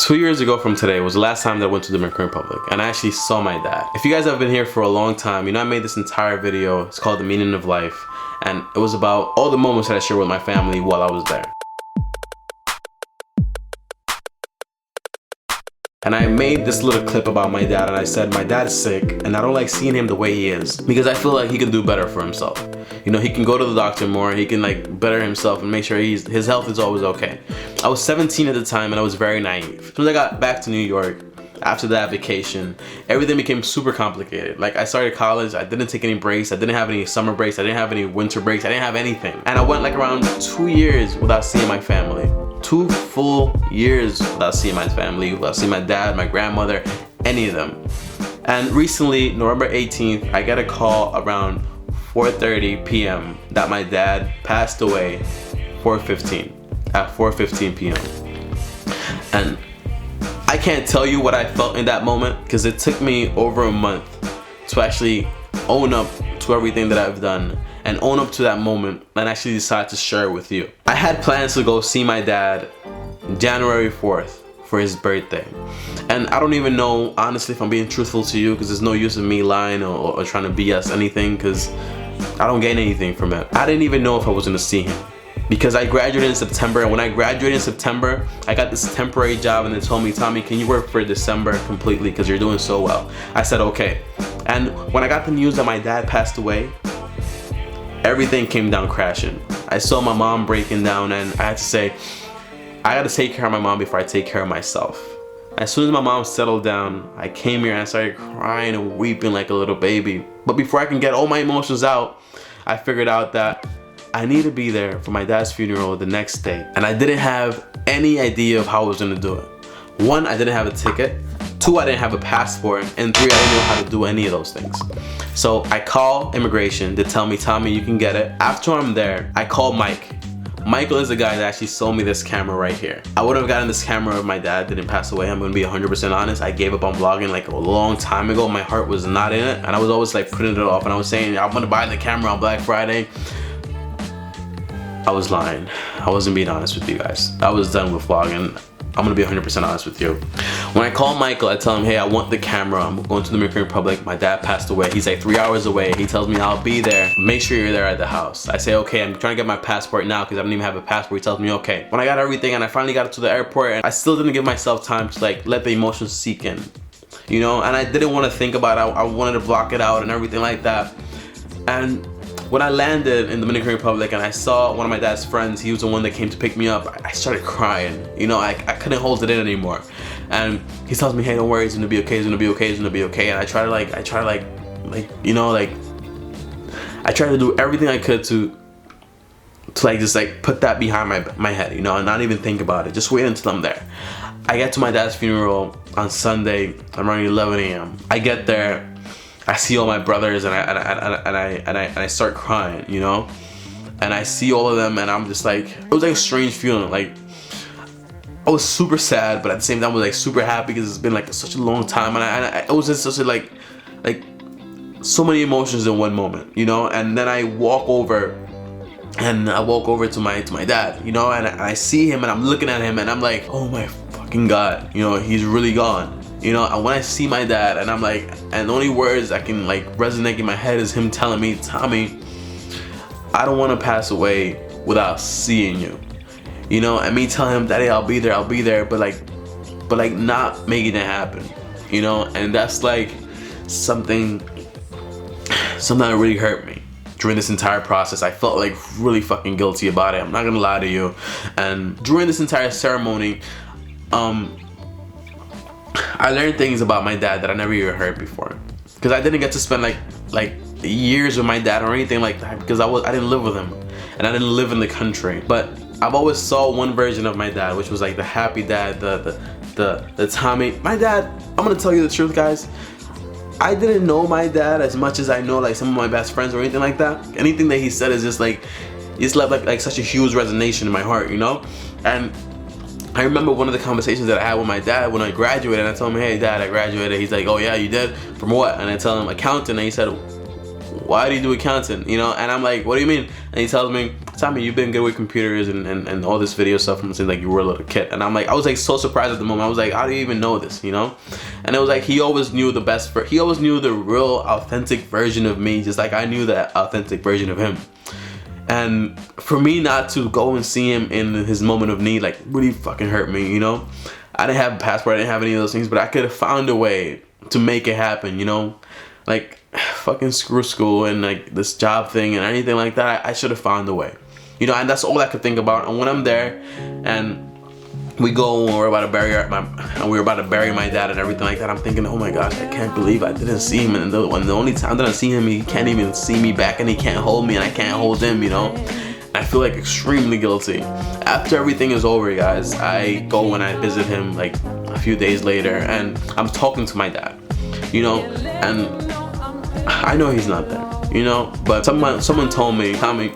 2 years ago from today was the last time that I went to the Dominican Republic, and I actually saw my dad. If you guys have been here for a long time, you know I made this entire video. It's called The Meaning of Life, and it was about all the moments that I shared with my family while I was there. And I made this little clip about my dad, and I said my dad's sick and I don't like seeing him the way he is because I feel like he can do better for himself. You know, he can go to the doctor more, he can like better himself and make sure his health is always okay. I was 17 at the time and I was very naive. As soon as I got back to New York, after that vacation, everything became super complicated. Like, I started college, I didn't take any breaks, I didn't have any summer breaks, I didn't have any winter breaks, I didn't have anything. And I went like around 2 years without seeing my family. 2 full years without seeing my family, without seeing my dad, my grandmother, any of them. And recently, November 18th, I got a call around 4:30 p.m. that my dad passed away at 4:15 p.m. And I can't tell you what I felt in that moment because it took me over a month to actually own up to everything that I've done and own up to that moment and actually decide to share it with you. I had plans to go see my dad January 4th for his birthday. And I don't even know, honestly, if I'm being truthful to you, because there's no use in me lying or trying to BS anything, because I don't gain anything from it. I didn't even know if I was gonna see him because I graduated in September, and when I graduated in September, I got this temporary job and they told me, Tommy, can you work for December completely because you're doing so well? I said, okay. And when I got the news that my dad passed away, everything came down crashing. I saw my mom breaking down and I had to say, I gotta take care of my mom before I take care of myself. As soon as my mom settled down, I came here and I started crying and weeping like a little baby. But before I can get all my emotions out, I figured out that I need to be there for my dad's funeral the next day. And I didn't have any idea of how I was gonna do it. 1, I didn't have a ticket. 2, I didn't have a passport. And 3, I didn't know how to do any of those things. So I call immigration. They tell me, Tommy, you can get it. After I'm there, I call Mike. Michael is the guy that actually sold me this camera right here. I would have gotten this camera if my dad didn't pass away. I'm gonna be 100% honest. I gave up on vlogging like a long time ago. My heart was not in it. And I was always like putting it off. And I was saying, I'm gonna buy the camera on Black Friday. I was lying. I wasn't being honest with you guys. I was done with vlogging. I'm gonna be 100% honest with you. When I call Michael, I tell him, hey, I want the camera. I'm going to the Dominican Republic. My dad passed away. He's like 3 hours away. He tells me I'll be there. Make sure you're there at the house. I say, okay, I'm trying to get my passport now because I don't even have a passport. He tells me, okay. When I got everything and I finally got to the airport, and I still didn't give myself time to like let the emotions sink in, you know? And I didn't want to think about it. I wanted to block it out and everything like that. And when I landed in the Dominican Republic and I saw one of my dad's friends, he was the one that came to pick me up, I started crying. You know, I couldn't hold it in anymore. And he tells me, hey, don't worry, it's gonna be okay, it's gonna be okay, it's gonna be okay. And I try to do everything I could to like just like put that behind my head, you know, and not even think about it. Just wait until I'm there. I get to my dad's funeral on Sunday around 11 a.m. I get there, I see all my brothers and I start crying, you know? And I see all of them and I'm just like, it was like a strange feeling. Like, I was super sad, but at the same time I was like super happy because it's been like such a long time. And it was just such a like so many emotions in one moment, you know? And then I walk over to my dad, you know? And I see him and I'm looking at him and I'm like, oh my fucking God, you know, he's really gone. You know, and when I see my dad and I'm like, and the only words I can like resonate in my head is him telling me, Tommy, I don't want to pass away without seeing you. You know, and me telling him, Daddy, I'll be there, but like not making it happen. You know, and that's like something that really hurt me. During this entire process, I felt like really fucking guilty about it. I'm not gonna lie to you. And during this entire ceremony, I learned things about my dad that I never even heard before, because I didn't get to spend like years with my dad or anything like that because I didn't live with him and I didn't live in the country. But I've always saw one version of my dad, which was like the happy dad, the Tommy. My dad, I'm gonna tell you the truth, guys. I didn't know my dad as much as I know like some of my best friends or anything like that. Anything that he said is just like, it's left like such a huge resonation in my heart, you know. And I remember one of the conversations that I had with my dad when I graduated, and I told him, hey dad, I graduated. He's like, oh yeah, you did? From what? And I tell him accountant, and he said, why do you do accountant? You know, and I'm like, what do you mean? And he tells me, Tommy, you've been good with computers and all this video stuff from since like you were a little kid. And I'm like, I was like so surprised at the moment. I was like, how do you even know this, you know? And it was like, he always knew the best, he always knew the real authentic version of me, just like I knew the authentic version of him. And for me not to go and see him in his moment of need, like, really fucking hurt me, you know? I didn't have a passport, I didn't have any of those things, but I could have found a way to make it happen, you know? Like, fucking screw school and like this job thing and anything like that. I should have found a way, you know? And that's all I could think about. And when I'm there and we go and we're about to bury my dad and everything like that, I'm thinking, oh my gosh, I can't believe I didn't see him. And the only time that I see him, he can't even see me back, and he can't hold me, and I can't hold him, you know? I feel like extremely guilty. After everything is over, guys, I go and I visit him like a few days later, and I'm talking to my dad, you know? And I know he's not there, you know? But someone told me, Tommy,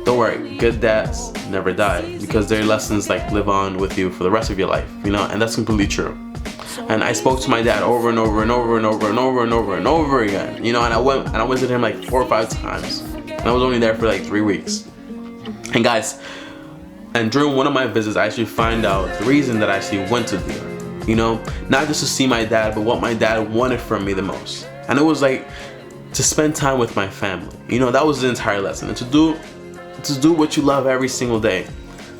don't worry, good dads never die, because their lessons like live on with you for the rest of your life, you know? And that's completely true. And I spoke to my dad over and over and over and over and over and over and over again, you know? And I visited him like 4 or 5 times, and I was only there for like 3 weeks. And guys, and during one of my visits, I actually find out the reason that I actually went to there, you know? Not just to see my dad, but what my dad wanted from me the most. And it was like to spend time with my family, you know? That was the entire lesson, and to do what you love every single day.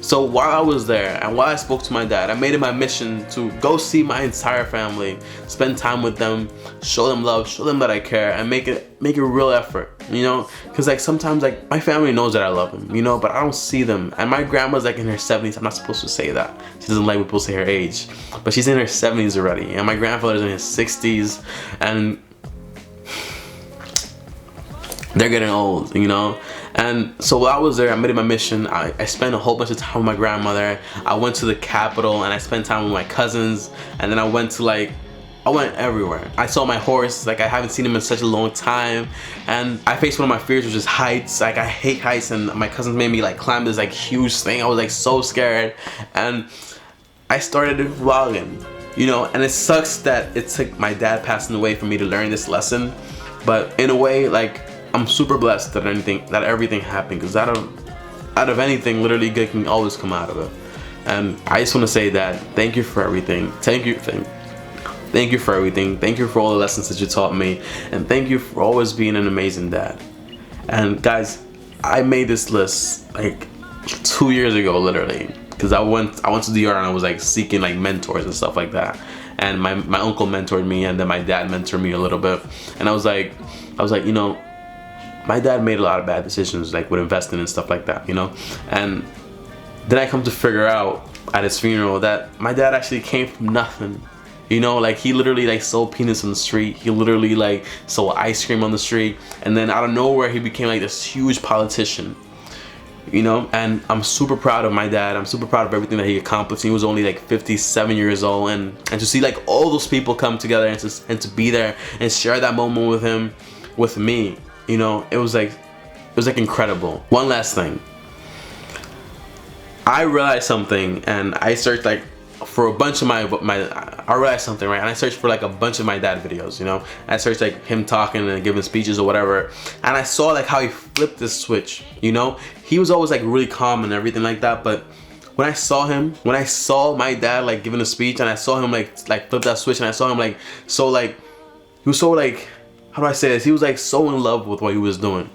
So while I was there and while I spoke to my dad, I made it my mission to go see my entire family, spend time with them, show them love, show them that I care, and make it a real effort, you know? Because like sometimes like my family knows that I love them, you know, but I don't see them. And my grandma's like in her 70s. I'm not supposed to say that. She doesn't like when people say her age, but she's in her 70s already, and my grandfather's in his 60s, and they're getting old, you know? And so while I was there, I made it my mission. I spent a whole bunch of time with my grandmother. I went to the Capitol and I spent time with my cousins. And then I went everywhere. I saw my horse, like I haven't seen him in such a long time. And I faced one of my fears, which is heights. Like I hate heights, and my cousins made me like climb this like huge thing. I was like so scared. And I started vlogging, you know? And it sucks that it took my dad passing away for me to learn this lesson. But in a way, like, I'm super blessed that everything happened, because out of anything, literally good can always come out of it. And I just want to say that thank you for everything. Thank you for everything. Thank you for all the lessons that you taught me, and thank you for always being an amazing dad. And guys, I made this list like 2 years ago, literally, because I went to DR and I was like seeking like mentors and stuff like that. And my uncle mentored me, and then my dad mentored me a little bit. And I was like, you know, my dad made a lot of bad decisions, like with investing and stuff like that, you know? And then I come to figure out at his funeral that my dad actually came from nothing, you know? Like he literally like sold peanuts on the street. He literally like sold ice cream on the street. And then out of nowhere, he became like this huge politician, you know? And I'm super proud of my dad. I'm super proud of everything that he accomplished. He was only like 57 years old. And to see like all those people come together and to be there and share that moment with him, with me, you know, it was like incredible. One last thing. I realized something, and I searched like for a bunch of I realized something, right? And I searched for like a bunch of my dad videos, you know? I searched like him talking and giving speeches or whatever. And I saw like how he flipped this switch, you know? He was always like really calm and everything like that, but when I saw my dad like giving a speech, and I saw him like flip that switch, and I saw him like he was so like, how do I say this? He was like so in love with what he was doing,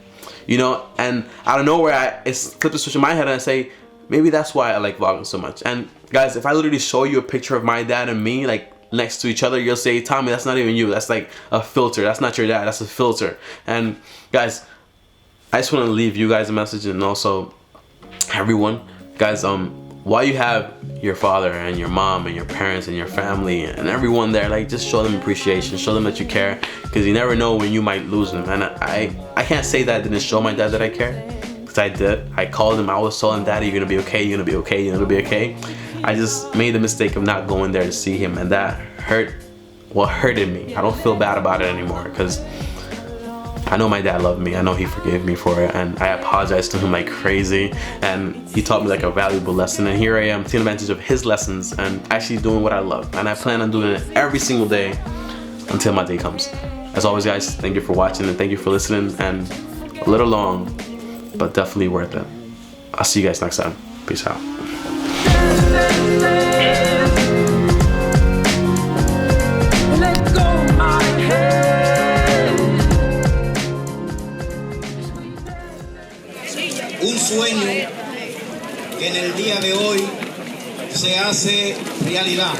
you know? And out of nowhere, I flipped the switch in my head, and I say, maybe that's why I like vlogging so much. And guys, if I literally show you a picture of my dad and me like next to each other, you'll say, Tommy, that's not even you. That's like a filter. That's not your dad. That's a filter. And guys, I just want to leave you guys a message, and also everyone, guys, while you have your father and your mom and your parents and your family and everyone there, like just show them appreciation, show them that you care, because you never know when you might lose them. And I can't say that I didn't show my dad that I care, because I did. I called him. I always told him, Daddy, you're gonna be okay, you're gonna be okay, you're gonna be okay. I just made the mistake of not going there to see him, and that hurted me. I don't feel bad about it anymore, because I know my dad loved me. I know he forgave me for it, and I apologized to him like crazy, and he taught me like a valuable lesson. And here I am taking advantage of his lessons and actually doing what I love, and I plan on doing it every single day until my day comes. As always, guys, thank you for watching, and thank you for listening, and a little long, but definitely worth it. I'll see you guys next time. Peace out. Un sueño que en el día de hoy se hace realidad.